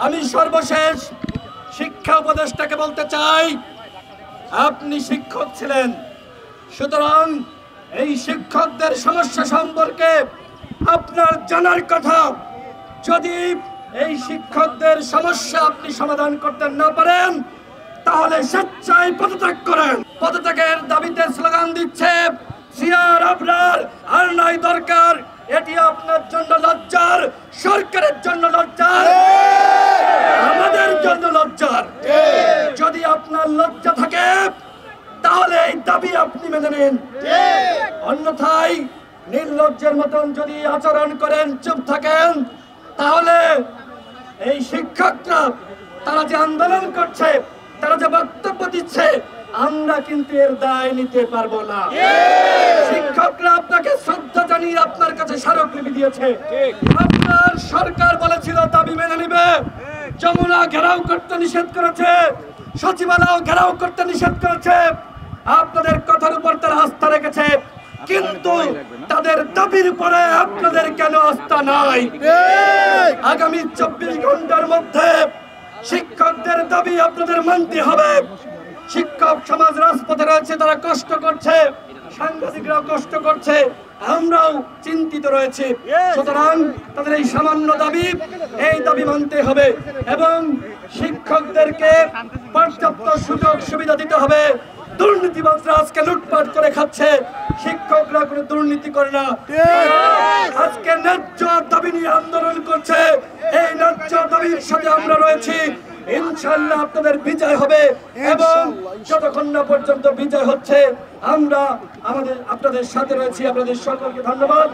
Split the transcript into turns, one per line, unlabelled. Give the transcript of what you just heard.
আমি সর্বশেষ শিক্ষা উপদেষ্টাকে বলতে চাই, আপনি শিক্ষক ছিলেন, সুতরাং এই শিক্ষকদের সমস্যা সম্পর্কে আপনার জানার কথা। যদি এই শিক্ষকদের সমস্যা আপনি সমাধান করতে না পারেন তাহলে স্বেচ্ছায় পদত্যাগ করেন। পদত্যাগের দাবিতে স্লোগান দিচ্ছে সিআর আপনার আর নাই দরকার। এটি আপনার জন্য লজ্জার, সরকারের জন্য লজ্জার, আমাদের জন্য লজ্জার। যদি আপনার লজ্জা থাকে তাহলে এই দাবি আপনি মেনে নিন, অন্যথায় নির্লজ্জের মতন যদি আচরণ করেন, চুপ থাকেন, তাহলে এই শিক্ষকরা তারা যে আন্দোলন করছে, তারা যে বক্তব্য দিচ্ছে, আমরা কিন্তু এর দায় নিতে পারবো না। শিক্ষকরা আপনাকে শ্রদ্ধা জানিয়ে আপনার কাছে স্মারকলিপি দিয়েছে। আপনার সরকার বলেছিল দাবি মেনে নিবে, যমুনা ঘেরাও করতে নিষেধ করেছে, সচিবালয় ঘেরাও করতে নিষেধ করেছে, আপনাদের কথার উপর তারা আস্থা রেখেছে, কিন্তু তাদের দাবির উপরে আপনাদের কেন আস্থা নাই? আগামী 24 ঘন্টার মধ্যে শিক্ষকদের দাবি আপনাদের মানতে হবে। শিক্ষক সমাজ রাজপথে রয়েছে, তারা কষ্ট করছে, সাংবাদিকরাও কষ্ট করছে, আমরাও চিন্তিত রয়েছে। সুতরাং তাদের এই সামান্য দাবি, এই দাবি মানতে হবে এবং শিক্ষকদেরকে পর্যাপ্ত সুযোগ সুবিধা দিতে হবে। দুর্নীতিবাজরা আজকে লুটপাট করে খাচ্ছে, শিক্ষকরা কোনো দুর্নীতি করে না। আজকে ন্যায্য দাবি নিয়ে আন্দোলন করছে, এই ন্যায্য দাবির সাথে আমরা রয়েছি। ইনশাআল্লাহ আপনাদের বিজয় হবে এবং যতক্ষণ না পর্যন্ত বিজয় হচ্ছে আমরা আপনাদের সাথে রয়েছি। আপনাদের সকলকে ধন্যবাদ।